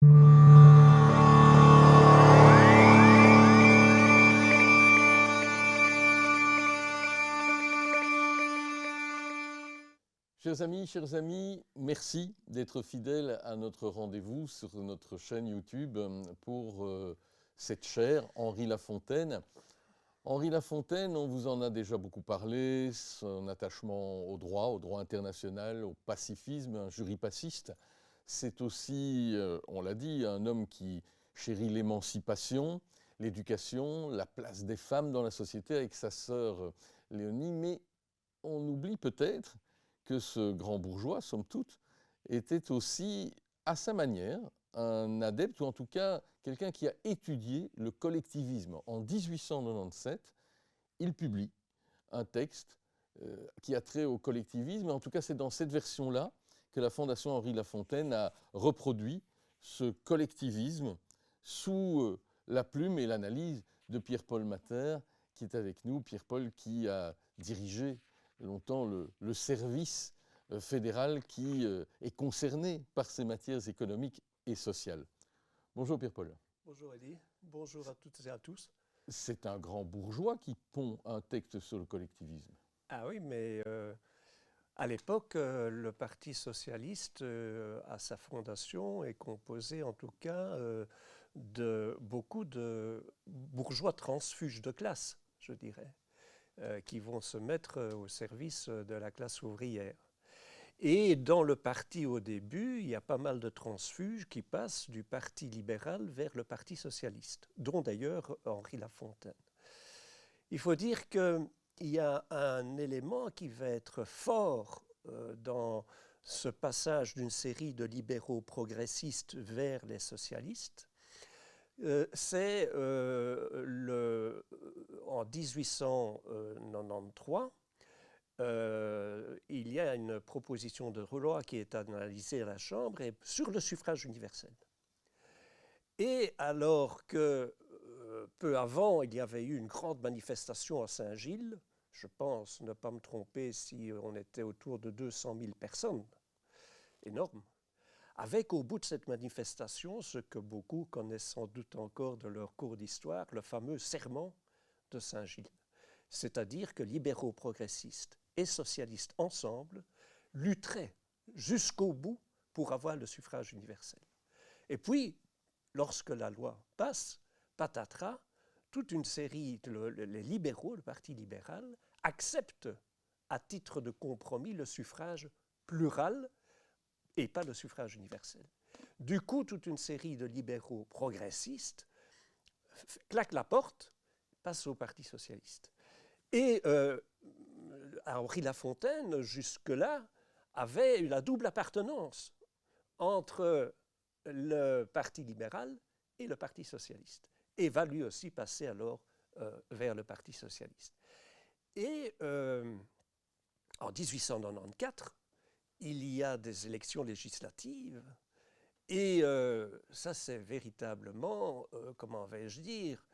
Chers amis, merci d'être fidèles à notre rendez-vous sur notre chaîne YouTube pour cette chaire Henri Lafontaine. Henri Lafontaine, on vous en a déjà beaucoup parlé, son attachement au droit international, au pacifisme, un juripaciste. C'est aussi, on l'a dit, un homme qui chérit l'émancipation, l'éducation, la place des femmes dans la société avec sa sœur Léonie, mais on oublie peut-être que ce grand bourgeois, somme toute, était aussi, à sa manière, un adepte, ou en tout cas quelqu'un qui a étudié le collectivisme. En 1897, il publie un texte qui a trait au collectivisme, et en tout cas c'est dans cette version-là que la Fondation Henri Lafontaine a reproduit ce collectivisme sous la plume et l'analyse de Pierre-Paul Matter, qui est avec nous. Pierre-Paul qui a dirigé longtemps le service fédéral qui est concerné par ces matières économiques et sociales. Bonjour Pierre-Paul. Bonjour Eddie, bonjour à toutes et à tous. C'est un grand bourgeois qui pond un texte sur le collectivisme. Ah oui, mais à l'époque, le Parti socialiste, à sa fondation, est composé en tout cas de beaucoup de bourgeois transfuges de classe, je dirais, qui vont se mettre au service de la classe ouvrière. Et dans le parti au début, il y a pas mal de transfuges qui passent du Parti libéral vers le Parti socialiste, dont d'ailleurs Henri Lafontaine. Il faut dire qu'il y a un élément qui va être fort dans ce passage d'une série de libéraux progressistes vers les socialistes. C'est en 1893, il y a une proposition de loi qui est analysée à la Chambre et sur le suffrage universel. Et alors que peu avant, il y avait eu une grande manifestation à Saint-Gilles, je pense ne pas me tromper si on était autour de 200 000 personnes, énorme, avec au bout de cette manifestation, ce que beaucoup connaissent sans doute encore de leur cours d'histoire, le fameux serment de Saint-Gilles. C'est-à-dire que libéraux progressistes et socialistes ensemble lutteraient jusqu'au bout pour avoir le suffrage universel. Et puis, lorsque la loi passe, patatras, toute une série, les libéraux, le Parti libéral, acceptent à titre de compromis le suffrage plural et pas le suffrage universel. Du coup, toute une série de libéraux progressistes claquent la porte, passent au Parti socialiste. Et Henri Lafontaine, jusque-là, avait eu la double appartenance entre le Parti libéral et le Parti socialiste, et va lui aussi passer alors vers le Parti socialiste. Et en 1894, il y a des élections législatives, et ça c'est véritablement, comment vais-je dire,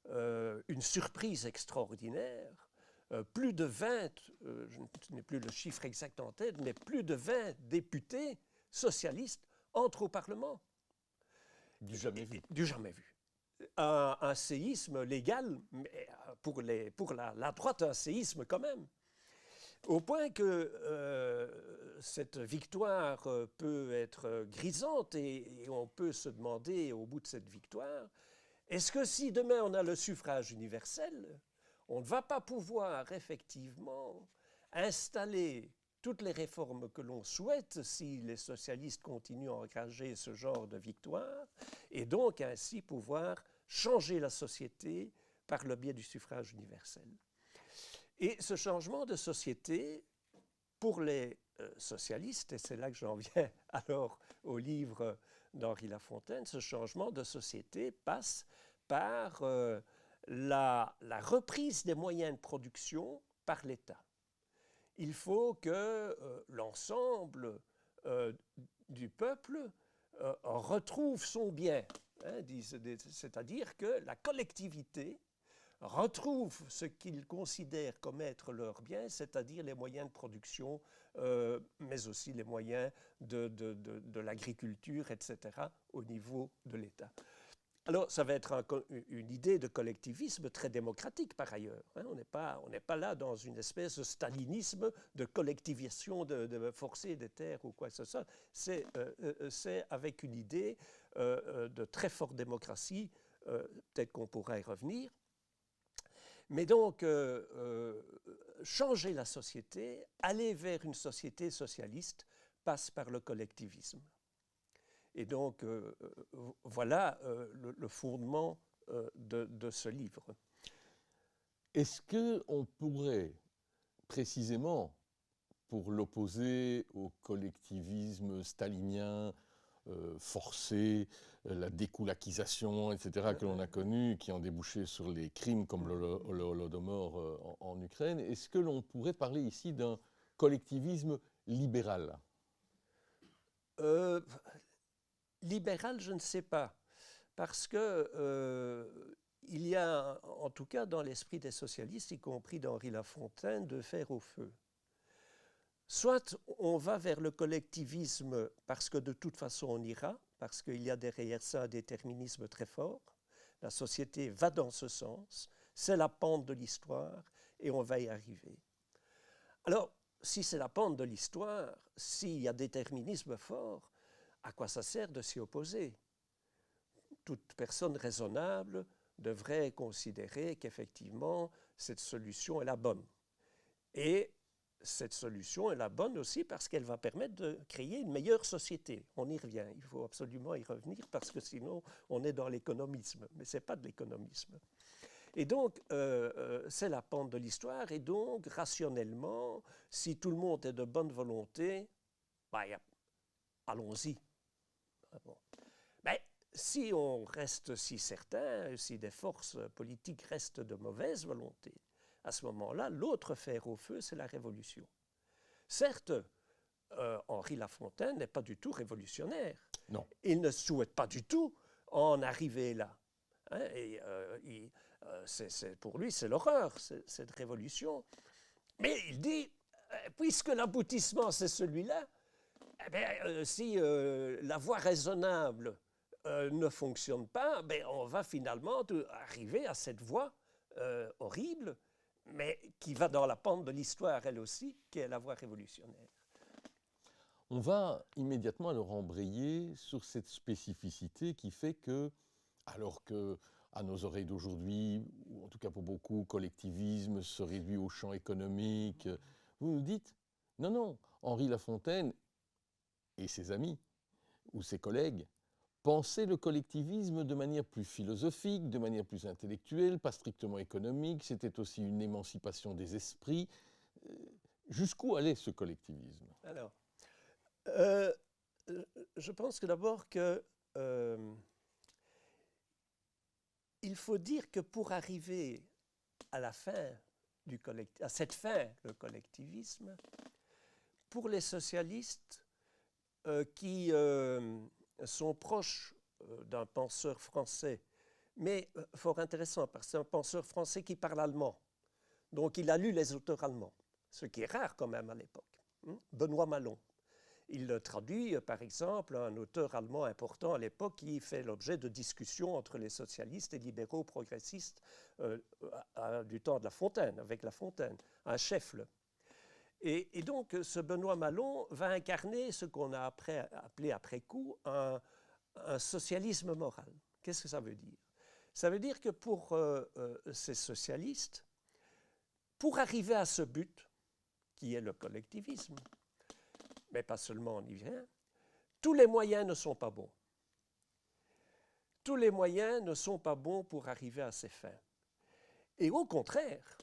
une surprise extraordinaire. Plus de 20, je n'ai plus le chiffre exact en tête, mais plus de 20 députés socialistes entrent au Parlement. Du jamais vu. Du jamais vu. Un séisme légal, mais pour la droite, un séisme quand même. Au point que cette victoire peut être grisante et on peut se demander au bout de cette victoire, est-ce que si demain on a le suffrage universel, on ne va pas pouvoir effectivement installer toutes les réformes que l'on souhaite si les socialistes continuent à engager ce genre de victoire et donc ainsi pouvoir changer la société par le biais du suffrage universel. Et ce changement de société, pour les socialistes, et c'est là que j'en viens alors au livre d'Henri Lafontaine, ce changement de société passe par la reprise des moyens de production par l'État. Il faut que l'ensemble du peuple retrouve son bien, hein, c'est-à-dire que la collectivité retrouve ce qu'ils considèrent comme être leur bien, c'est-à-dire les moyens de production, mais aussi les moyens de l'agriculture, etc., au niveau de l'État. Alors, ça va être une idée de collectivisme très démocratique par ailleurs. Hein. On n'est pas là dans une espèce de stalinisme, de collectivisation de forcer des terres ou quoi que ce soit. C'est avec une idée de très forte démocratie. Peut-être qu'on pourra y revenir. Mais donc, changer la société, aller vers une société socialiste, passe par le collectivisme. Et donc, voilà le fondement de ce livre. Est-ce qu'on pourrait, précisément, pour l'opposer au collectivisme stalinien, forcé, la découlakisation, etc., que l'on a connu, qui ont débouché sur les crimes comme le Holodomor en Ukraine, est-ce que l'on pourrait parler ici d'un collectivisme libéral ? Libéral, je ne sais pas, parce que il y a, en tout cas dans l'esprit des socialistes, y compris d'Henri Lafontaine, de fer au feu. Soit on va vers le collectivisme parce que de toute façon on ira, parce qu'il y a derrière ça un déterminisme très fort, la société va dans ce sens, c'est la pente de l'histoire et on va y arriver. Alors, si c'est la pente de l'histoire, s'il y a déterminisme fort, à quoi ça sert de s'y opposer ? Toute personne raisonnable devrait considérer qu'effectivement, cette solution est la bonne. Et cette solution est la bonne aussi parce qu'elle va permettre de créer une meilleure société. On y revient, il faut absolument y revenir parce que sinon, on est dans l'économisme. Mais ce n'est pas de l'économisme. Et donc, c'est la pente de l'histoire. Et donc, rationnellement, si tout le monde est de bonne volonté, allons-y. Bon. Mais si on reste si certain, si des forces politiques restent de mauvaise volonté, à ce moment-là, l'autre fer au feu, c'est la révolution. Certes, Henri Lafontaine n'est pas du tout révolutionnaire. Non. Il ne souhaite pas du tout en arriver là. Hein, et pour lui, c'est l'horreur, cette révolution. Mais il dit, puisque l'aboutissement, c'est celui-là, eh bien, si la voie raisonnable ne fonctionne pas, ben, on va finalement arriver à cette voie horrible, mais qui va dans la pente de l'histoire, elle aussi, qui est la voie révolutionnaire. On va immédiatement alors embrayer sur cette spécificité qui fait que, alors que à nos oreilles d'aujourd'hui, ou en tout cas pour beaucoup, collectivisme se réduit au champ économique, vous nous dites, non, Henri Lafontaine et ses amis ou ses collègues pensaient le collectivisme de manière plus philosophique, de manière plus intellectuelle, pas strictement économique, c'était aussi une émancipation des esprits. Jusqu'où allait ce collectivisme ? Alors, je pense que d'abord que il faut dire que pour arriver à la fin à cette fin, le collectivisme, pour les socialistes qui sont proches d'un penseur français, mais fort intéressant, parce que c'est un penseur français qui parle allemand. Donc il a lu les auteurs allemands, ce qui est rare quand même à l'époque. Benoît Malon. Il traduit, par exemple, un auteur allemand important à l'époque qui fait l'objet de discussions entre les socialistes et libéraux progressistes du temps de La Fontaine, avec La Fontaine, un Scheffle. Et donc, ce Benoît Malon va incarner ce qu'on a appelé après coup un socialisme moral. Qu'est-ce que ça veut dire ? Ça veut dire que pour ces socialistes, pour arriver à ce but, qui est le collectivisme, mais pas seulement on y vient, tous les moyens ne sont pas bons. Tous les moyens ne sont pas bons pour arriver à ces fins. Et au contraire,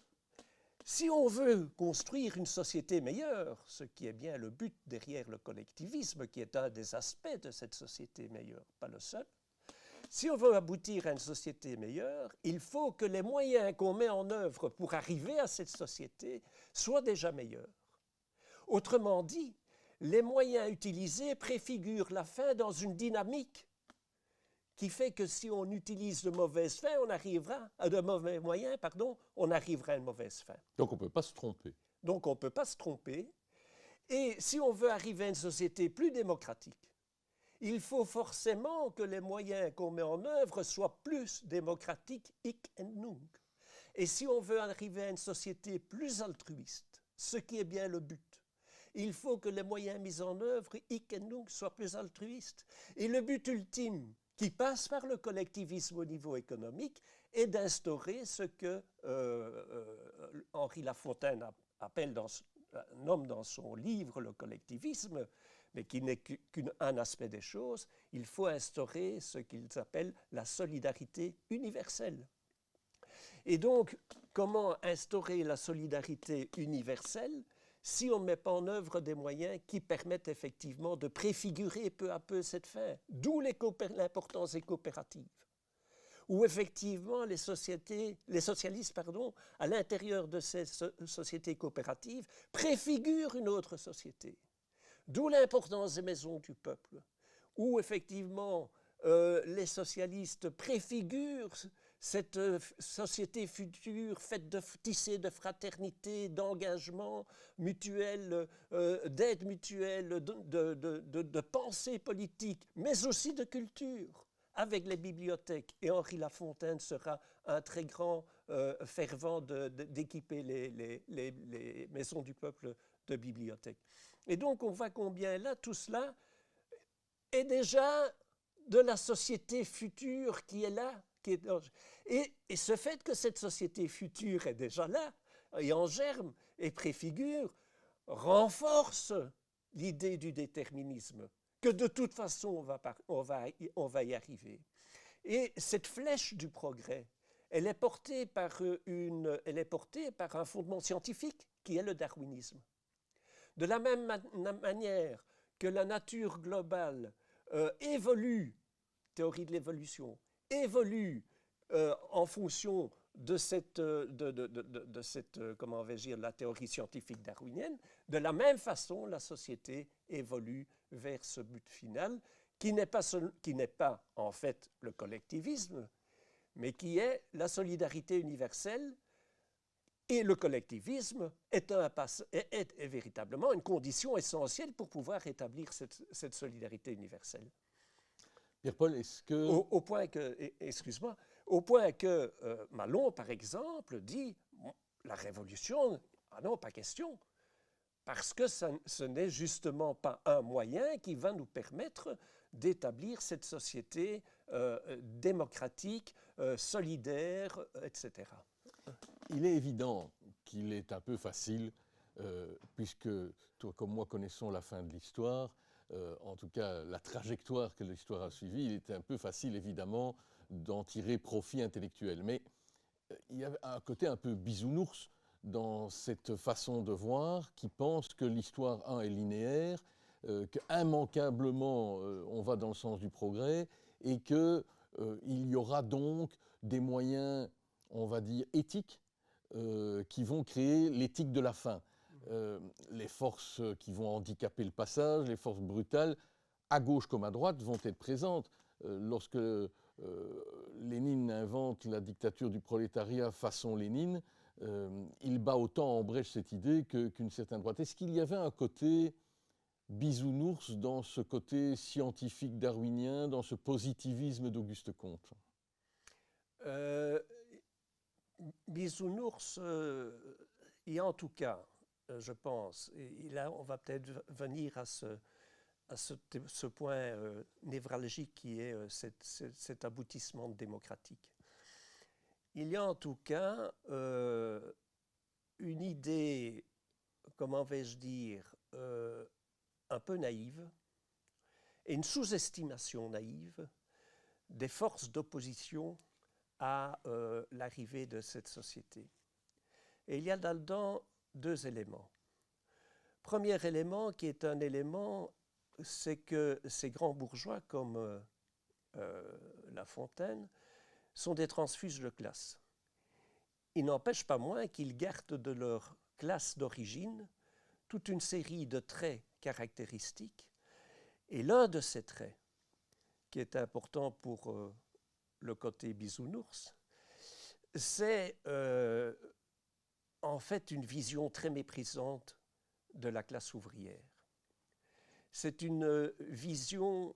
si on veut construire une société meilleure, ce qui est bien le but derrière le collectivisme, qui est un des aspects de cette société meilleure, pas le seul, si on veut aboutir à une société meilleure, il faut que les moyens qu'on met en œuvre pour arriver à cette société soient déjà meilleurs. Autrement dit, les moyens utilisés préfigurent la fin dans une dynamique qui fait que si on utilise de mauvaises fins, de mauvais moyens, on arrivera à une mauvaise fin. Donc on ne peut pas se tromper. Donc on ne peut pas se tromper. Et si on veut arriver à une société plus démocratique, il faut forcément que les moyens qu'on met en œuvre soient plus démocratiques, hic et nunc. Et si on veut arriver à une société plus altruiste, ce qui est bien le but, il faut que les moyens mis en œuvre, hic et nunc, soient plus altruistes. Et le but ultime, qui passe par le collectivisme au niveau économique, est d'instaurer ce que Henri Lafontaine nomme dans son livre le collectivisme, mais qui n'est qu'un aspect des choses. Il faut instaurer ce qu'ils appellent la solidarité universelle. Et donc, comment instaurer la solidarité universelle si on ne met pas en œuvre des moyens qui permettent effectivement de préfigurer peu à peu cette fin, d'où l'importance des coopératives, où effectivement les socialistes, à l'intérieur de ces sociétés coopératives, préfigurent une autre société, d'où l'importance des maisons du peuple, où effectivement les socialistes préfigurent cette société future faite de tisser de fraternité, d'engagement mutuel, d'aide mutuelle, de pensée politique, mais aussi de culture, avec les bibliothèques. Et Henri Lafontaine sera un très grand fervent d'équiper les maisons du peuple de bibliothèques. Et donc on voit combien là, tout cela est déjà de la société future qui est là. Et ce fait que cette société future est déjà là, et en germe, et préfigure, renforce l'idée du déterminisme, que de toute façon on va y arriver. Et cette flèche du progrès, elle est portée par un fondement scientifique qui est le darwinisme. De la même manière que la nature globale évolue, théorie de l'évolution, évolue en fonction de comment vais-je dire, la théorie scientifique darwinienne, de la même façon, la société évolue vers ce but final, qui n'est pas en fait le collectivisme, mais qui est la solidarité universelle. Et le collectivisme est véritablement une condition essentielle pour pouvoir établir cette solidarité universelle. Pierre-Paul, est-ce que... Au point que Malon, par exemple, dit la révolution, ah non, pas question, parce que ce n'est justement pas un moyen qui va nous permettre d'établir cette société démocratique, solidaire, etc. Il est évident qu'il est un peu facile, puisque toi comme moi connaissons la fin de l'histoire, en tout cas la trajectoire que l'histoire a suivie, il était un peu facile évidemment d'en tirer profit intellectuel. Mais il y a un côté un peu bisounours dans cette façon de voir qui pense que l'histoire est linéaire, qu'immanquablement on va dans le sens du progrès et qu'il y aura donc des moyens, on va dire, éthiques qui vont créer l'éthique de la fin. Les forces qui vont handicaper le passage, les forces brutales, à gauche comme à droite, vont être présentes. Lorsque Lénine invente la dictature du prolétariat façon Lénine, il bat autant en brèche cette idée qu'une certaine droite. Est-ce qu'il y avait un côté bisounours dans ce côté scientifique darwinien, dans ce positivisme d'Auguste Comte? Bisounours, il y a en tout cas, je pense, et là on va peut-être venir à ce point névralgique qui est cet aboutissement démocratique. Il y a en tout cas une idée, comment vais-je dire, un peu naïve, et une sous-estimation naïve des forces d'opposition à l'arrivée de cette société. Et il y a là-dedans deux éléments. Premier élément qui est un élément, c'est que ces grands bourgeois comme La Fontaine sont des transfuges de classe. Il n'empêche pas moins qu'ils gardent de leur classe d'origine toute une série de traits caractéristiques. Et l'un de ces traits, qui est important pour le côté bisounours, c'est en fait une vision très méprisante de la classe ouvrière. c'est une vision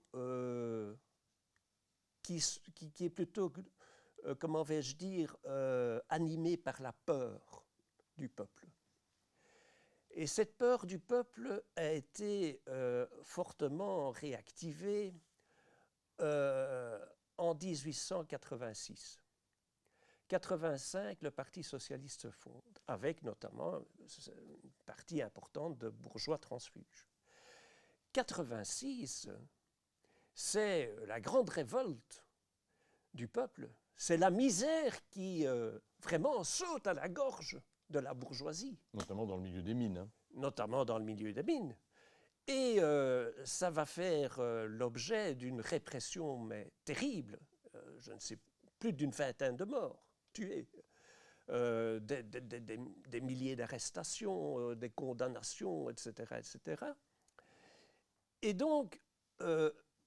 qui est plutôt, comment vais-je dire, animée par la peur du peuple. Et cette peur du peuple a été fortement réactivée en 1886. 85, le Parti socialiste se fonde, avec notamment une partie importante de bourgeois transfuges. 86, c'est la grande révolte du peuple. C'est la misère qui vraiment saute à la gorge de la bourgeoisie. Notamment dans le milieu des mines. Hein. Notamment dans le milieu des mines. Et ça va faire l'objet d'une répression mais terrible. Je ne sais plus d'une vingtaine de morts tués. Des milliers d'arrestations, des condamnations, etc., etc. Et donc,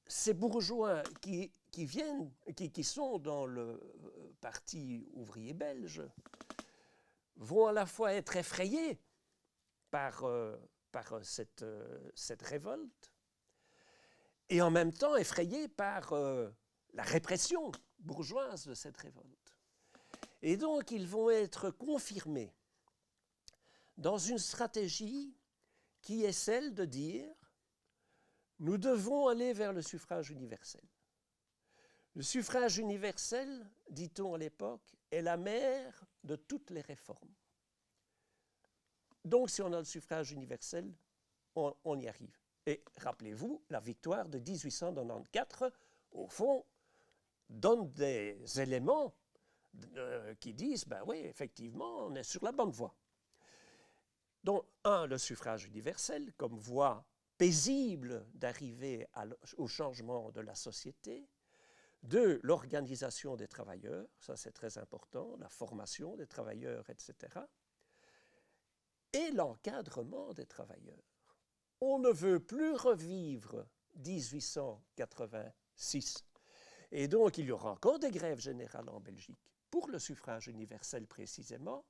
ces bourgeois qui sont dans le Parti ouvrier belge vont à la fois être effrayés par cette révolte et en même temps effrayés par la répression bourgeoise de cette révolte. Et donc, ils vont être confirmés dans une stratégie qui est celle de dire « Nous devons aller vers le suffrage universel ». Le suffrage universel, dit-on à l'époque, est la mère de toutes les réformes. Donc, si on a le suffrage universel, on y arrive. Et rappelez-vous, la victoire de 1894, au fond, donne des éléments qui disent, ben oui, effectivement, on est sur la bonne voie. Donc, le suffrage universel comme voie paisible d'arriver au changement de la société. 2, l'organisation des travailleurs, ça c'est très important, la formation des travailleurs, etc. Et l'encadrement des travailleurs. On ne veut plus revivre 1886. Et donc, il y aura encore des grèves générales en Belgique, pour le suffrage universel précisément,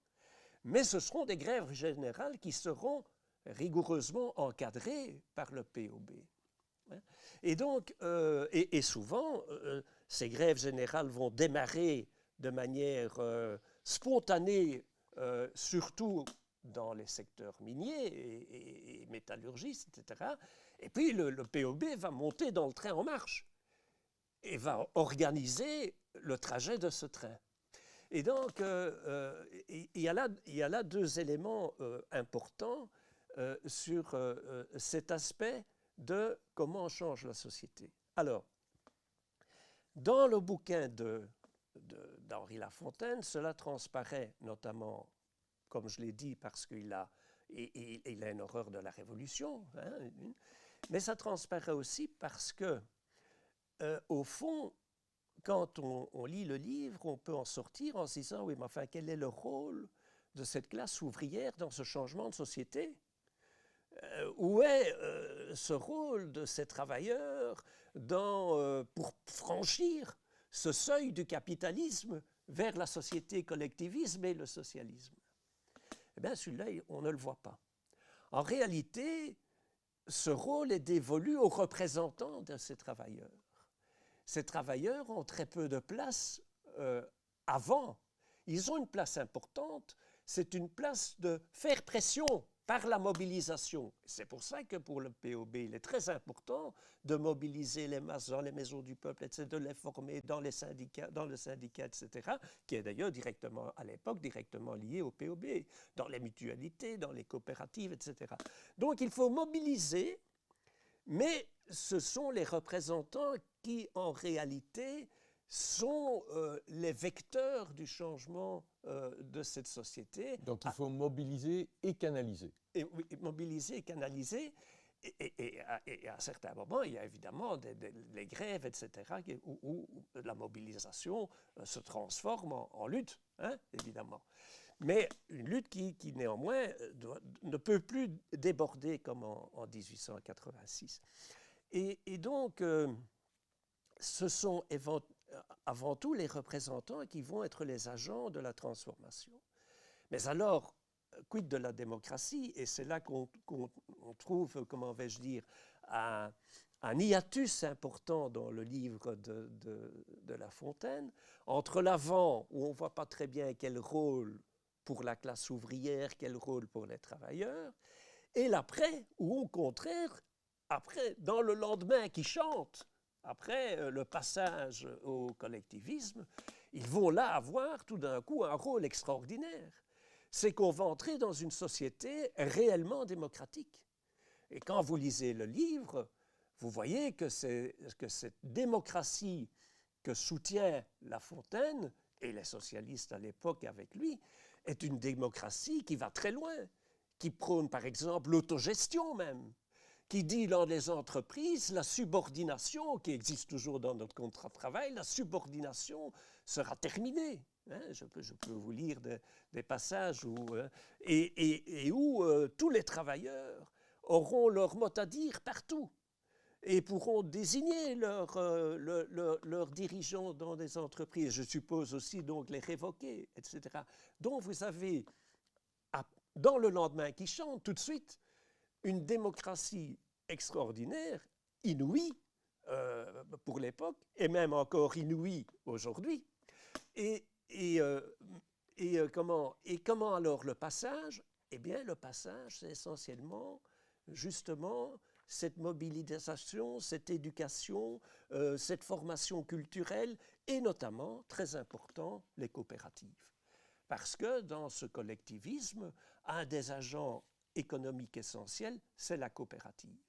mais ce seront des grèves générales qui seront rigoureusement encadrées par le POB. Et donc, et souvent, ces grèves générales vont démarrer de manière spontanée, surtout dans les secteurs miniers et métallurgistes, etc. Et puis le POB va monter dans le train en marche et va organiser le trajet de ce train. Et donc, il y a là 2 éléments importants sur cet aspect de comment on change la société. Alors, dans le bouquin d'Henri Lafontaine, cela transparaît notamment, comme je l'ai dit, parce qu'il a une horreur de la Révolution, hein, mais ça transparaît aussi parce que, au fond, quand on lit le livre, on peut en sortir en se disant, oui, mais enfin, quel est le rôle de cette classe ouvrière dans ce changement de société ? Où est ce rôle de ces travailleurs pour franchir ce seuil du capitalisme vers la société collectivisme et le socialisme? Eh bien, celui-là, on ne le voit pas. En réalité, ce rôle est dévolu aux représentants de ces travailleurs. Ces travailleurs ont très peu de place avant. Ils ont une place importante, c'est une place de faire pression par la mobilisation. C'est pour ça que pour le POB, il est très important de mobiliser les masses dans les maisons du peuple, etc., de les former dans les syndicats, dans le syndicat, etc., qui est d'ailleurs directement, à l'époque, directement lié au POB, dans les mutualités, dans les coopératives, etc. Donc il faut mobiliser, mais ce sont les représentants qui, en réalité, sont les vecteurs du changement de cette société. Donc il faut mobiliser et canaliser. Oui, mobiliser et canaliser. Et à certains moments, il y a évidemment les grèves, etc., où la mobilisation se transforme en lutte, hein, évidemment. Mais une lutte qui néanmoins, ne peut plus déborder comme en 1886. Et donc, ce sont avant tout les représentants qui vont être les agents de la transformation. Mais alors, quid de la démocratie? Et c'est là qu'on trouve, comment vais-je dire, un hiatus important dans le livre de La Fontaine, entre l'avant, où on ne voit pas très bien quel rôle pour la classe ouvrière, quel rôle pour les travailleurs, et l'après, où au contraire, après, dans le lendemain qui chante, après le passage au collectivisme, ils vont là avoir tout d'un coup un rôle extraordinaire. C'est qu'on va entrer dans une société réellement démocratique. Et quand vous lisez le livre, vous voyez que cette démocratie que soutient La Fontaine, et les socialistes à l'époque avec lui, est une démocratie qui va très loin, qui prône par exemple l'autogestion même, qui dit dans les entreprises, la subordination, qui existe toujours dans notre contrat de travail, la subordination sera terminée. Hein, je peux vous lire des passages où, où tous les travailleurs auront leur mot à dire partout et pourront désigner leurs dirigeants dans des entreprises. Je suppose aussi donc les révoquer, etc. Donc vous avez, dans le lendemain qui chante, tout de suite, une démocratie extraordinaire, inouïe pour l'époque, et même encore inouïe aujourd'hui. Comment alors le passage? Eh bien, le passage, c'est essentiellement, justement, cette mobilisation, cette éducation, cette formation culturelle, et notamment, très important, les coopératives. Parce que dans ce collectivisme, un des agents économiques essentiels, c'est la coopérative.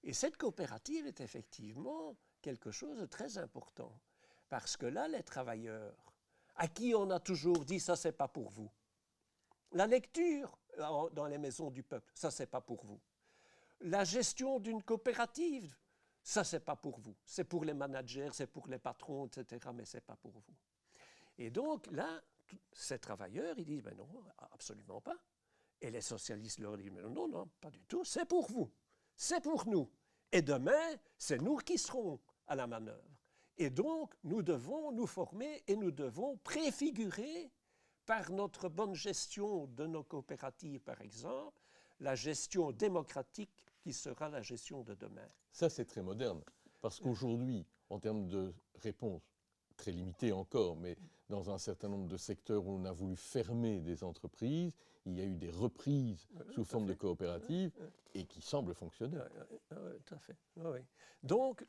Et cette coopérative est effectivement quelque chose de très important. Parce que là, les travailleurs, à qui on a toujours dit « ça, c'est pas pour vous ». La lecture dans les maisons du peuple, ça, c'est pas pour vous. La gestion d'une coopérative, ça, c'est pas pour vous. C'est pour les managers, c'est pour les patrons, etc., mais c'est pas pour vous. Et donc, là, ces travailleurs, ils disent « ben non, absolument pas ». Et les socialistes leur disent « non, non, pas du tout, c'est pour vous, c'est pour nous. Et demain, c'est nous qui serons à la manœuvre. Et donc, nous devons nous former et nous devons préfigurer par notre bonne gestion de nos coopératives, par exemple, la gestion démocratique qui sera la gestion de demain. » Ça, c'est très moderne, parce qu'aujourd'hui, en termes de réponse, très limitée encore, mais dans un certain nombre de secteurs où on a voulu fermer des entreprises, il y a eu des reprises sous forme de coopératives et qui semblent fonctionner. Oui, tout à fait. Oui. Donc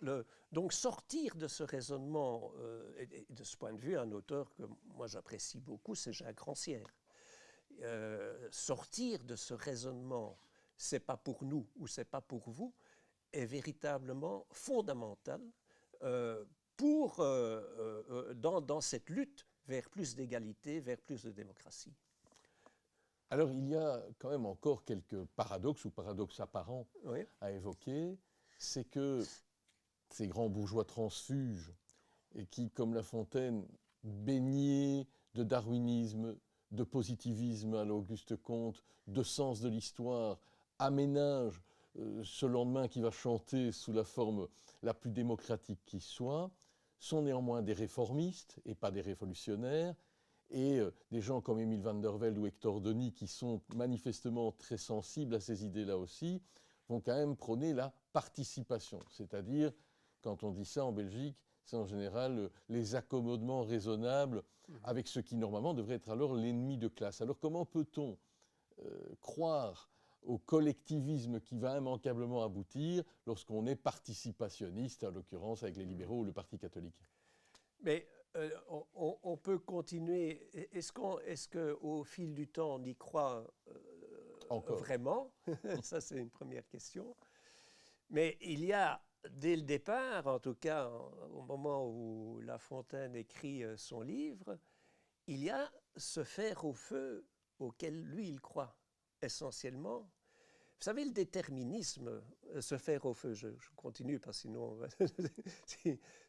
sortir de ce raisonnement, et de ce point de vue, un auteur que moi j'apprécie beaucoup, c'est Jacques Rancière. Sortir de ce raisonnement, c'est pas pour nous ou c'est pas pour vous, est véritablement fondamental dans cette lutte vers plus d'égalité, vers plus de démocratie. Alors, il y a quand même encore quelques paradoxes ou paradoxes apparents à évoquer. C'est que ces grands bourgeois transfuges, et qui, comme La Fontaine, baignaient de darwinisme, de positivisme à l'Auguste Comte, de sens de l'histoire, aménagent ce lendemain qui va chanter sous la forme la plus démocratique qui soit, sont néanmoins des réformistes et pas des révolutionnaires, et des gens comme Émile van der Velde ou Hector Denis, qui sont manifestement très sensibles à ces idées-là aussi, vont quand même prôner la participation. C'est-à-dire, quand on dit ça en Belgique, c'est en général les accommodements raisonnables avec ce qui normalement devrait être alors l'ennemi de classe. Alors comment peut-on croire au collectivisme qui va immanquablement aboutir lorsqu'on est participationniste, en l'occurrence avec les libéraux ou le Parti catholique? Mais on peut continuer. Est-ce qu'au fil du temps, on y croit vraiment? Ça, c'est une première question. Mais il y a, dès le départ, en tout cas au moment où La Fontaine écrit son livre, il y a ce fer au feu auquel lui, il croit essentiellement. Vous savez, le déterminisme, ce fer au feu, je continue parce que sinon,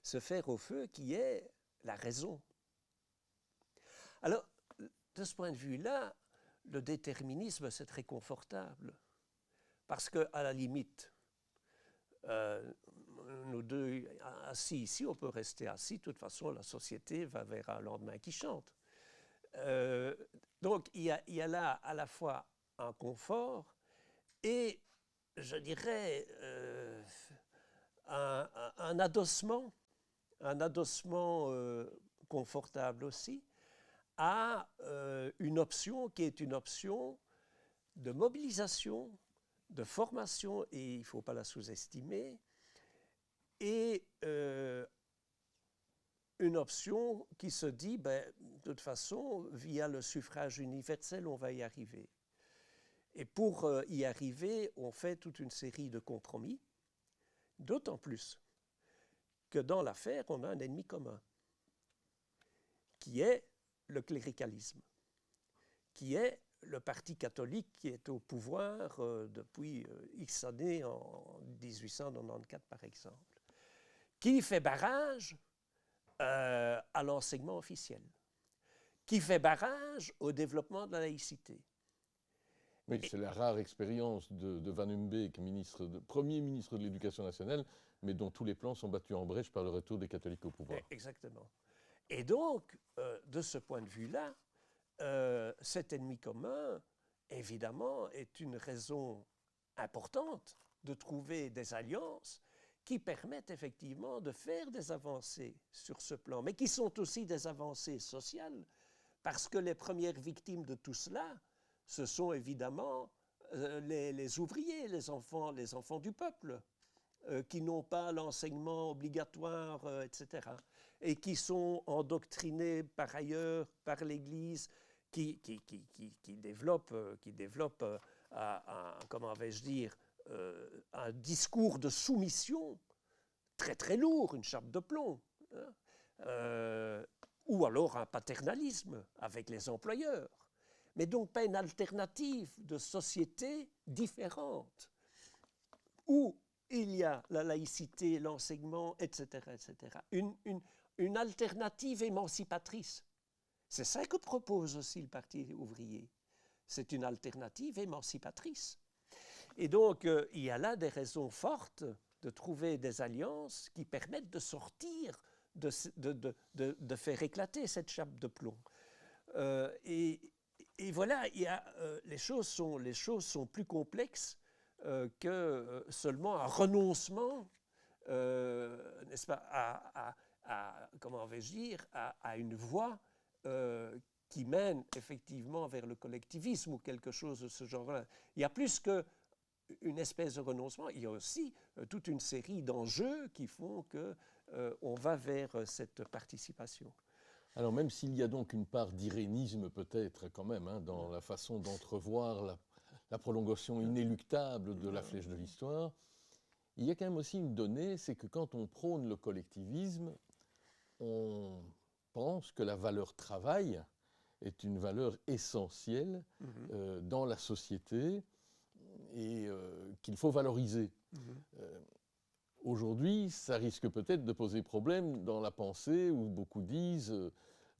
ce fer au feu qui est la raison. Alors, de ce point de vue-là, le déterminisme, c'est très confortable. Parce qu'à la limite, nous deux assis ici, on peut rester assis. De toute façon, la société va vers un lendemain qui chante. Donc, il y a là à la fois un confort et, je dirais, un adossement confortable aussi, à une option qui est une option de mobilisation, de formation, et il ne faut pas la sous-estimer, et une option qui se dit, de toute façon, via le suffrage universel, on va y arriver. Et pour y arriver, on fait toute une série de compromis, d'autant plus que dans l'affaire, on a un ennemi commun, qui est le cléricalisme, qui est le parti catholique qui est au pouvoir depuis X années, en 1894 par exemple, qui fait barrage à l'enseignement officiel, qui fait barrage au développement de la laïcité. Oui, c'est la rare expérience de Van Humbeek, premier ministre de l'Éducation nationale, mais dont tous les plans sont battus en brèche par le retour des catholiques au pouvoir. Exactement. Et donc, de ce point de vue-là, cet ennemi commun, évidemment, est une raison importante de trouver des alliances qui permettent effectivement de faire des avancées sur ce plan, mais qui sont aussi des avancées sociales, parce que les premières victimes de tout cela, ce sont évidemment les ouvriers, les enfants du peuple, qui n'ont pas l'enseignement obligatoire, etc., et qui sont endoctrinés par ailleurs par l'Église, qui développe comment vais-je dire, un discours de soumission très très lourd, une chape de plomb, ou alors un paternalisme avec les employeurs, mais donc pas une alternative de société différente, où il y a la laïcité, l'enseignement, etc., etc. Une alternative émancipatrice. C'est ça que propose aussi le Parti ouvrier. C'est une alternative émancipatrice. Et donc, il y a là des raisons fortes de trouver des alliances qui permettent de sortir, de faire éclater cette chape de plomb. Et voilà, les choses sont plus complexes que seulement un renoncement, n'est-ce pas, comment vais-je dire, à une voie qui mène effectivement vers le collectivisme ou quelque chose de ce genre-là. Il y a plus qu'une espèce de renoncement, il y a aussi toute une série d'enjeux qui font qu'on va vers cette participation. Alors même s'il y a donc une part d'irénisme peut-être quand même dans la façon d'entrevoir la prolongation inéluctable de la flèche de l'histoire, il y a quand même aussi une donnée, c'est que quand on prône le collectivisme, on pense que la valeur travail est une valeur essentielle dans la société et qu'il faut valoriser. Aujourd'hui, ça risque peut-être de poser problème dans la pensée où beaucoup disent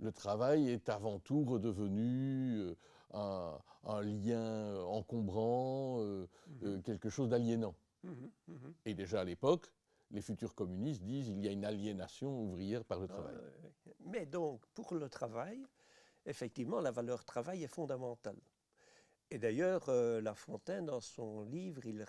le travail est avant tout redevenu un lien encombrant, quelque chose d'aliénant. Et déjà à l'époque, les futurs communistes disent qu'il y a une aliénation ouvrière par le travail. Mais donc, pour le travail, effectivement, la valeur travail est fondamentale. Et d'ailleurs, La Fontaine, dans son livre, il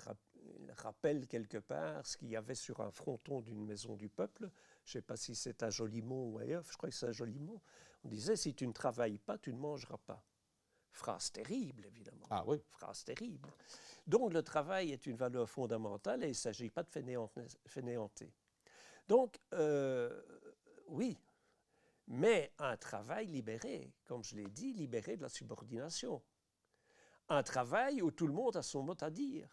rappelle quelque part ce qu'il y avait sur un fronton d'une maison du peuple. Je ne sais pas si c'est à Jolimont ou ailleurs, je crois que c'est à Jolimont. On disait, si tu ne travailles pas, tu ne mangeras pas. Phrase terrible, évidemment. Ah oui. Phrase terrible. Donc, le travail est une valeur fondamentale et il ne s'agit pas de fainéanter. Donc, oui, mais un travail libéré, comme je l'ai dit, libéré de la subordination. Un travail où tout le monde a son mot à dire.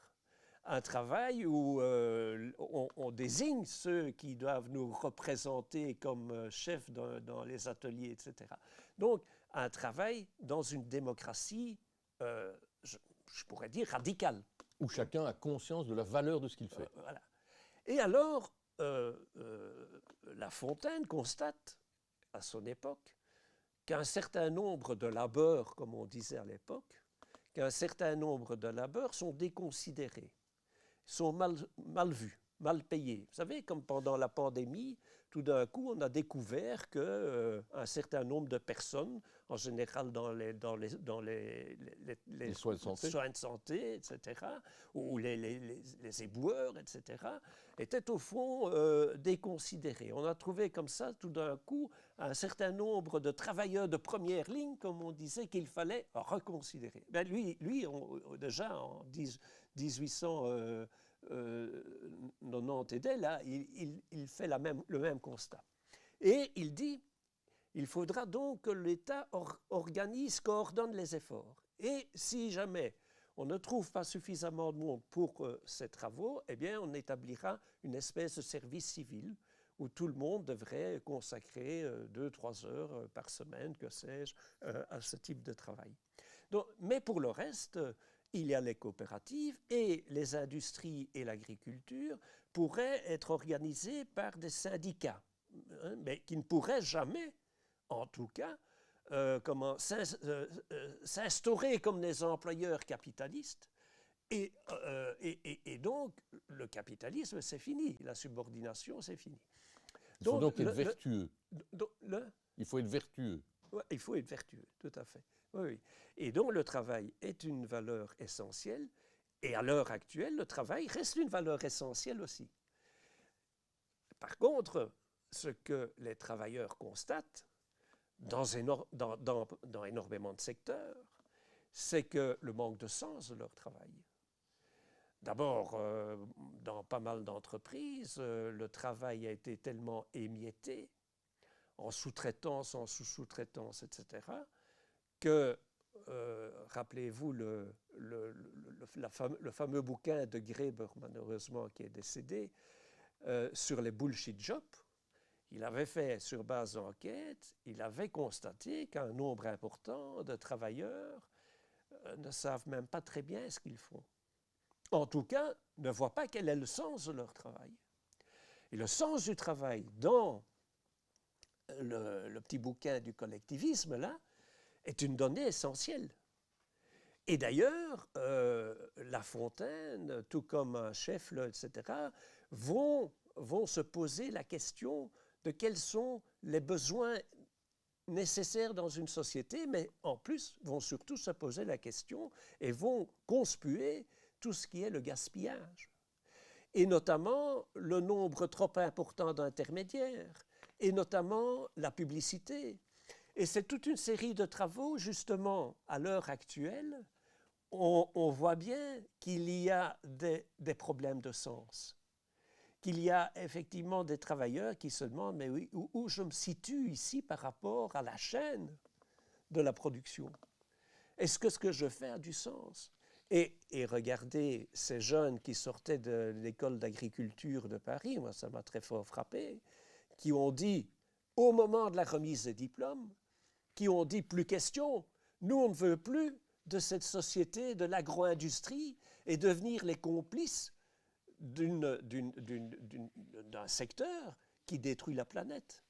Un travail où on désigne ceux qui doivent nous représenter comme chefs dans les ateliers, etc. Donc, un travail dans une démocratie, je pourrais dire, radicale. Où chacun a conscience de la valeur de ce qu'il fait. Voilà. Et alors, La Fontaine constate, à son époque, qu'un certain nombre de labeurs, comme on disait à l'époque, qu'un certain nombre de labeurs sont déconsidérés, sont mal vus, mal payés. Vous savez, comme pendant la pandémie, tout d'un coup, on a découvert qu'un certain nombre de personnes, en général dans les soins de santé, etc., ou les éboueurs, etc., étaient au fond déconsidérés. On a trouvé comme ça, tout d'un coup, un certain nombre de travailleurs de première ligne, comme on disait, qu'il fallait reconsidérer. Ben lui déjà en 1890 et dès là, il fait le même constat. Et il dit, il faudra donc que l'État organise, coordonne les efforts. Et si jamais on ne trouve pas suffisamment de monde pour ces travaux, eh bien, on établira une espèce de service civil où tout le monde devrait consacrer 2-3 heures par semaine, que sais-je, à ce type de travail. Donc, mais pour le reste, il y a les coopératives et les industries et l'agriculture pourraient être organisées par des syndicats, hein, mais qui ne pourraient jamais, en tout cas, s'instaurer comme des employeurs capitalistes. Et donc, le capitalisme, c'est fini. La subordination, c'est fini. Il faut donc être vertueux. Il faut être vertueux. Ouais, il faut être vertueux, tout à fait. Oui, oui. Et donc, le travail est une valeur essentielle. Et à l'heure actuelle, le travail reste une valeur essentielle aussi. Par contre, ce que les travailleurs constatent dans énormément de secteurs, c'est que le manque de sens de leur travail. D'abord, dans pas mal d'entreprises, le travail a été tellement émietté, en sous-traitance, en sous-sous-traitance, etc., que, rappelez-vous, le fameux bouquin de Graeber, malheureusement, qui est décédé, sur les bullshit jobs, il avait fait, sur base d'enquête, il avait constaté qu'un nombre important de travailleurs ne savent même pas très bien ce qu'ils font. En tout cas, ne voient pas quel est le sens de leur travail. Et le sens du travail dans le petit bouquin du collectivisme, là, est une donnée essentielle. Et d'ailleurs, La Fontaine, tout comme un chef, etc., vont se poser la question de quels sont les besoins nécessaires dans une société, mais en plus vont surtout se poser la question et vont conspuer tout ce qui est le gaspillage. Et notamment le nombre trop important d'intermédiaires, et notamment la publicité. Et c'est toute une série de travaux, justement, à l'heure actuelle, on voit bien qu'il y a des problèmes de sens. Qu'il y a effectivement des travailleurs qui se demandent, mais oui, où je me situe ici par rapport à la chaîne de la production? Est-ce que ce que je fais a du sens? Et regardez ces jeunes qui sortaient de l'école d'agriculture de Paris, moi ça m'a très fort frappé, qui ont dit, au moment de la remise des diplômes, qui ont dit plus question, nous on ne veut plus de cette société de l'agro-industrie et devenir les complices d'un secteur qui détruit la planète.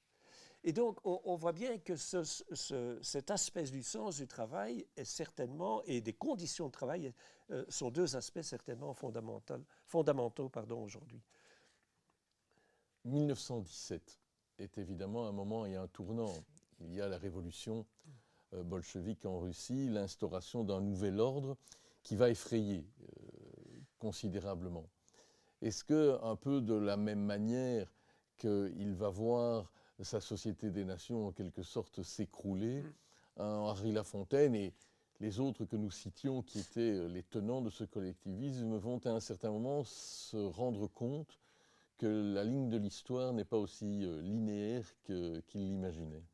Et donc, on voit bien que cet aspect du sens du travail est certainement, et des conditions de travail, sont deux aspects certainement fondamentaux aujourd'hui. 1917 est évidemment un moment et un tournant. Il y a la révolution bolchevique en Russie, l'instauration d'un nouvel ordre qui va effrayer considérablement. Est-ce que, un peu de la même manière qu'il va voir sa société des nations en quelque sorte s'écrouler, Henri Lafontaine et les autres que nous citions qui étaient les tenants de ce collectivisme vont à un certain moment se rendre compte que la ligne de l'histoire n'est pas aussi linéaire qu'ils l'imaginaient?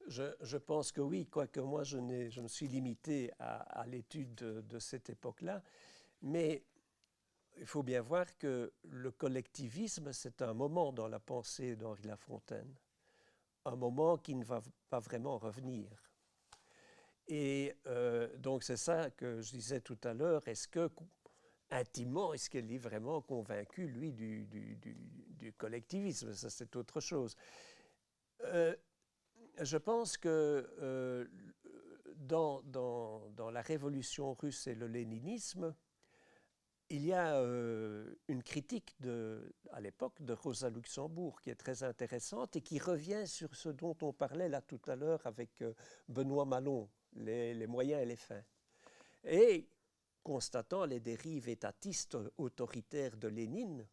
Je pense que oui, quoique moi je me suis limité à l'étude de cette époque-là, mais il faut bien voir que le collectivisme, c'est un moment dans la pensée d'Henri Lafontaine, un moment qui ne va pas vraiment revenir. Et donc c'est ça que je disais tout à l'heure, intimement, est-ce qu'il est vraiment convaincu, lui, du collectivisme? Ça, c'est autre chose. Je pense que dans la révolution russe et le léninisme, il y a une critique à l'époque de Rosa Luxembourg qui est très intéressante et qui revient sur ce dont on parlait là tout à l'heure avec Benoît Malon, les moyens et les fins. Et constatant les dérives étatistes autoritaires de Lénine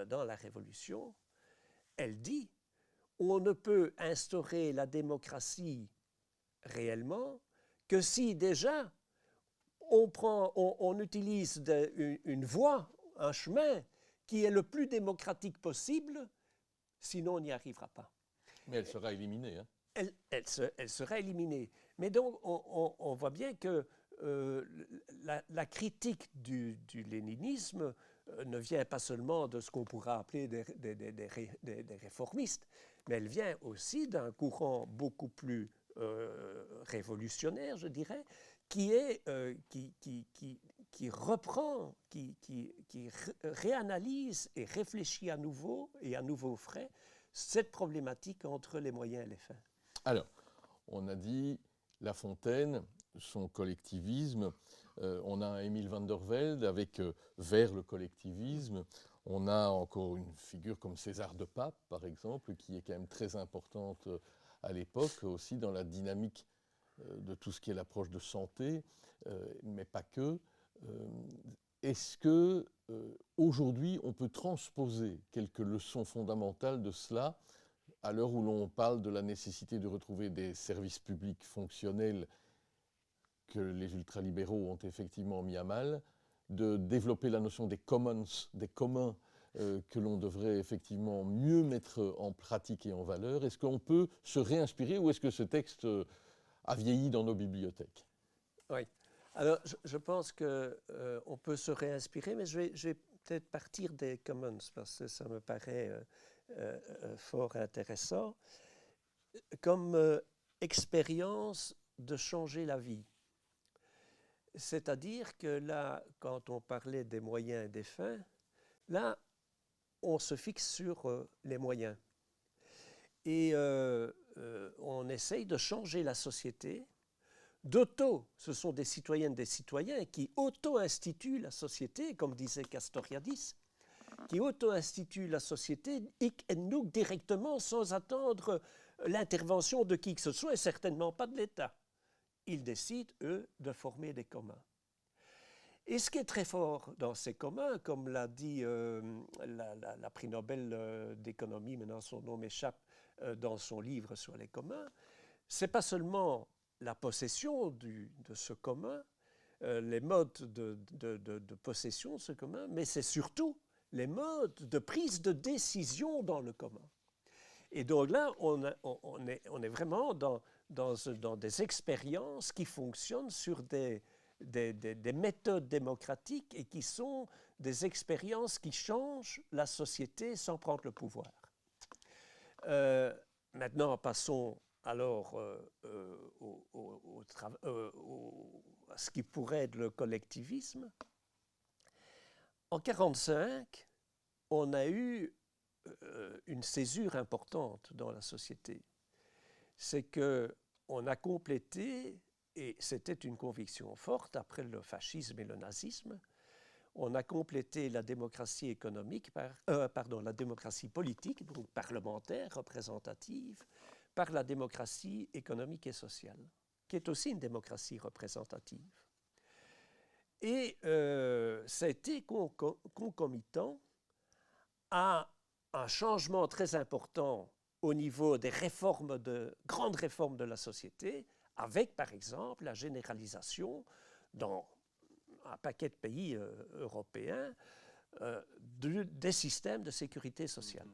dans la Révolution, elle dit « On ne peut instaurer la démocratie réellement que si déjà on utilise une voie, un chemin qui est le plus démocratique possible, sinon on n'y arrivera pas. » Mais elle sera éliminée. Hein. Elle sera éliminée. Mais donc on voit bien que la critique du léninisme ne vient pas seulement de ce qu'on pourrait appeler des réformistes, mais elle vient aussi d'un courant beaucoup plus révolutionnaire, je dirais, qui reprend, qui réanalyse et réfléchit à nouveau et à nouveau frais cette problématique entre les moyens et les fins. Alors, on a dit La Fontaine, son collectivisme, on a Émile van der Velde avec Vers le collectivisme, on a encore une figure comme César de Pape, par exemple, qui est quand même très importante à l'époque, aussi dans la dynamique de tout ce qui est l'approche de santé, mais pas que. Est-ce que aujourd'hui on peut transposer quelques leçons fondamentales de cela à l'heure où l'on parle de la nécessité de retrouver des services publics fonctionnels que les ultralibéraux ont effectivement mis à mal, de développer la notion des commons, des communs que l'on devrait effectivement mieux mettre en pratique et en valeur? Est-ce qu'on peut se réinspirer ou est-ce que ce texte a vieilli dans nos bibliothèques? Oui. Alors, je pense qu'on peut se réinspirer, mais je vais peut-être partir des commons parce que ça me paraît fort intéressant comme expérience de changer la vie. C'est-à-dire que là, quand on parlait des moyens et des fins, là, on se fixe sur les moyens. Et on essaye de changer la société. Ce sont des citoyennes, des citoyens qui auto-instituent la société, comme disait Castoriadis, qui auto-instituent la société hic et nunc directement sans attendre l'intervention de qui que ce soit et certainement pas de l'État. Ils décident, eux, de former des communs. Et ce qui est très fort dans ces communs, comme l'a dit la prix Nobel d'économie, maintenant son nom m'échappe, dans son livre sur les communs, c'est pas seulement la possession de ce commun, les modes de possession de ce commun, mais c'est surtout les modes de prise de décision dans le commun. Et donc là, on est vraiment dans des expériences qui fonctionnent sur des méthodes démocratiques et qui sont des expériences qui changent la société sans prendre le pouvoir. Maintenant, passons alors à ce qui pourrait être le collectivisme. En 1945, on a eu une césure importante dans la société. C'est qu'on a complété, et c'était une conviction forte après le fascisme et le nazisme, on a complété la démocratie économique la démocratie politique, donc parlementaire, représentative, par la démocratie économique et sociale, qui est aussi une démocratie représentative. Et ça a été concomitant à un changement très important au niveau des grandes réformes de la société, avec par exemple la généralisation dans un paquet de pays européens des systèmes de sécurité sociale.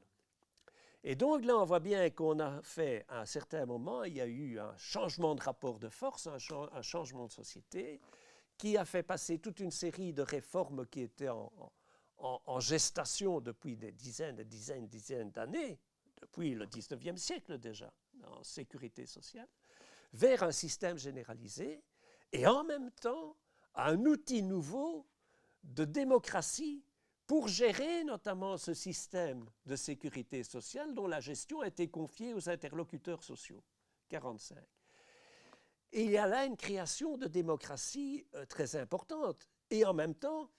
Et donc là, on voit bien qu'on a fait, à un certain moment, il y a eu un changement de rapport de force, un changement de société, qui a fait passer toute une série de réformes qui étaient en gestation depuis des dizaines d'années, depuis le 19e siècle déjà, en sécurité sociale, vers un système généralisé, et en même temps, un outil nouveau de démocratie pour gérer notamment ce système de sécurité sociale dont la gestion a été confiée aux interlocuteurs sociaux, 1945. Et il y a là une création de démocratie très importante. Et en même temps,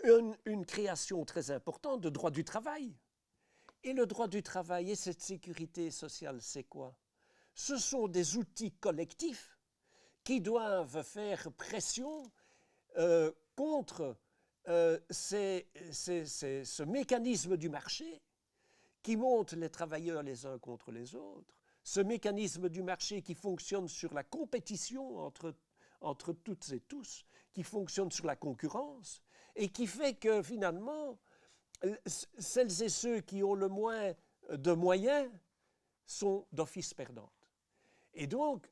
une création très importante de droit du travail. Et le droit du travail et cette sécurité sociale, c'est quoi? Ce sont des outils collectifs qui doivent faire pression contre ce mécanisme du marché qui monte les travailleurs les uns contre les autres, ce mécanisme du marché qui fonctionne sur la compétition entre toutes et tous, qui fonctionne sur la concurrence, et qui fait que finalement, celles et ceux qui ont le moins de moyens sont d'office perdantes. Et donc,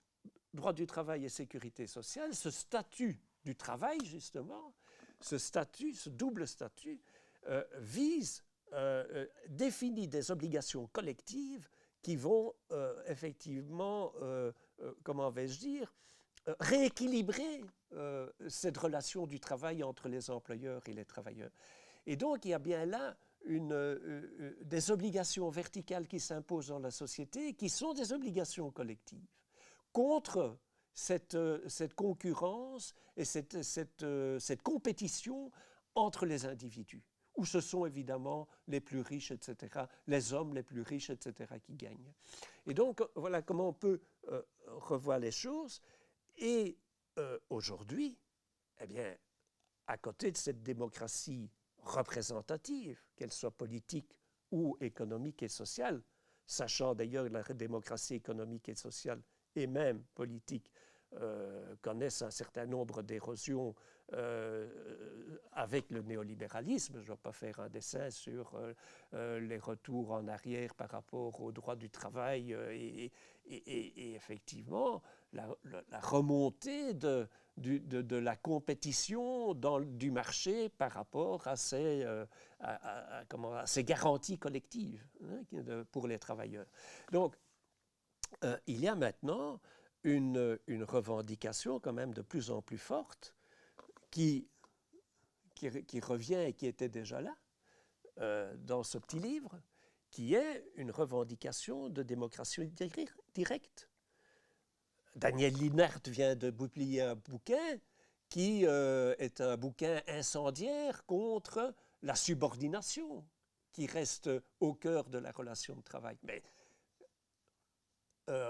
droit du travail et sécurité sociale, ce statut du travail, justement, ce double statut, définit des obligations collectives qui vont effectivement, comment vais-je dire, rééquilibrer cette relation du travail entre les employeurs et les travailleurs. Et donc, il y a bien là des obligations verticales qui s'imposent dans la société, qui sont des obligations collectives, contre cette concurrence et cette compétition entre les individus, où ce sont évidemment les plus riches, etc., les hommes les plus riches, etc., qui gagnent. Et donc, voilà comment on peut revoir les choses. Et aujourd'hui, eh bien, à côté de cette démocratie représentative, qu'elle soit politique ou économique et sociale, sachant d'ailleurs que la démocratie économique et sociale et même politique connaissent un certain nombre d'érosions avec le néolibéralisme. Je ne vais pas faire un dessin sur les retours en arrière par rapport au droit du travail et effectivement la remontée de la compétition du marché par rapport à ces garanties collectives pour les travailleurs. Donc, il y a maintenant une revendication quand même de plus en plus forte qui revient et qui était déjà là dans ce petit livre, qui est une revendication de démocratie directe. Daniel Linhart vient de publier un bouquin qui est un bouquin incendiaire contre la subordination qui reste au cœur de la relation de travail. Mais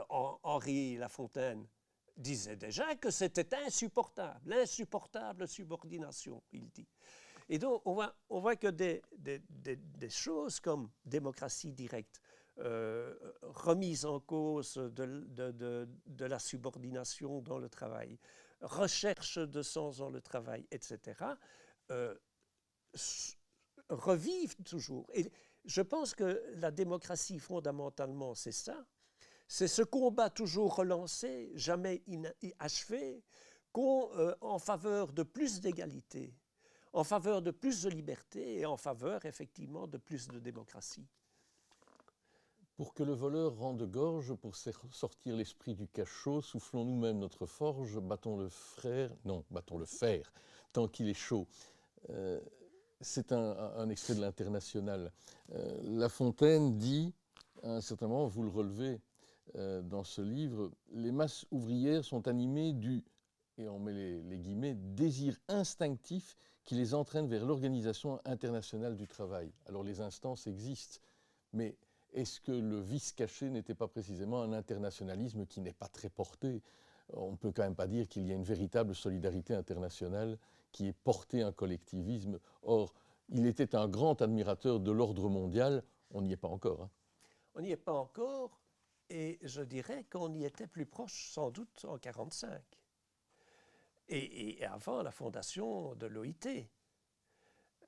Henri Lafontaine disait déjà que c'était insupportable, l'insupportable subordination, il dit. Et donc, on voit que des choses comme démocratie directe, remise en cause de la subordination dans le travail, recherche de sens dans le travail, etc., revivent toujours. Et je pense que la démocratie, fondamentalement, c'est ça. C'est ce combat toujours relancé, jamais achevé, en faveur de plus d'égalité, en faveur de plus de liberté et en faveur, effectivement, de plus de démocratie. Pour que le voleur rende gorge, pour sortir l'esprit du cachot, soufflons nous-mêmes notre forge, battons le fer, tant qu'il est chaud. C'est un extrait de l'Internationale. La Fontaine dit, à un certain moment, vous le relevez dans ce livre, les masses ouvrières sont animées du, et on met les guillemets, désir instinctif qui les entraîne vers l'Organisation internationale du travail. Alors les instances existent, mais est-ce que le vice caché n'était pas précisément un internationalisme qui n'est pas très porté? On ne peut quand même pas dire qu'il y a une véritable solidarité internationale qui ait porté un collectivisme. Or, il était un grand admirateur de l'ordre mondial. On n'y est pas encore. Hein. On n'y est pas encore, et je dirais qu'on y était plus proche sans doute en 1945. Et avant la fondation de l'OIT.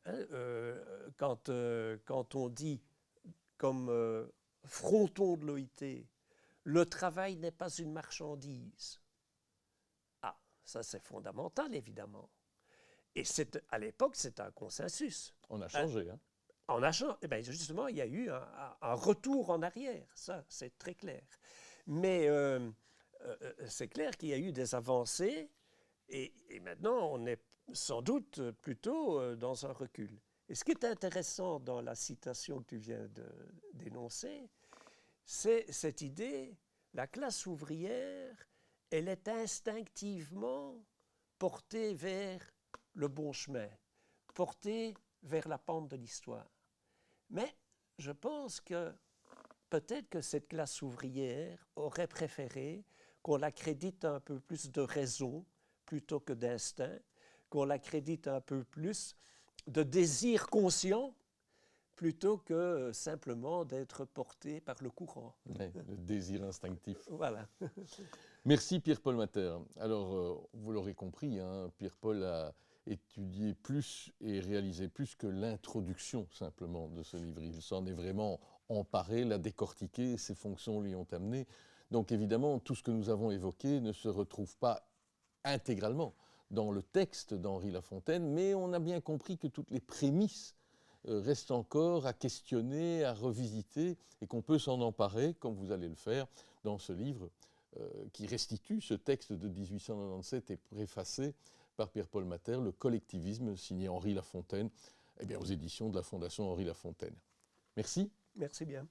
Hein, quand on dit comme fronton de l'OIT, le travail n'est pas une marchandise. Ah, ça c'est fondamental évidemment. Et à l'époque, c'est un consensus. On a changé. Hein. On a changé. Eh bien, justement, il y a eu un retour en arrière. Ça, c'est très clair. Mais c'est clair qu'il y a eu des avancées et maintenant, on est sans doute plutôt dans un recul. Et ce qui est intéressant dans la citation que tu viens d'énoncer, c'est cette idée, la classe ouvrière, elle est instinctivement portée vers le bon chemin. porté vers la pente de l'histoire. Mais je pense que peut-être que cette classe ouvrière aurait préféré qu'on l'accrédite un peu plus de raison plutôt que d'instinct, qu'on l'accrédite un peu plus de désir conscient plutôt que simplement d'être porté par le courant. Ouais, le désir instinctif. Voilà. Merci Pierre-Paul Matter. Alors, vous l'aurez compris, hein, Pierre-Paul a étudié plus et réalisé plus que l'introduction simplement de ce livre. Il s'en est vraiment emparé, l'a décortiqué, ses fonctions lui ont amené. Donc évidemment, tout ce que nous avons évoqué ne se retrouve pas intégralement dans le texte d'Henri Lafontaine, mais on a bien compris que toutes les prémices restent encore à questionner, à revisiter, et qu'on peut s'en emparer, comme vous allez le faire, dans ce livre qui restitue ce texte de 1897 et préfacé par Pierre-Paul Matter, Le collectivisme, signé Henri Lafontaine, eh bien, aux éditions de la Fondation Henri Lafontaine. Merci. Merci bien.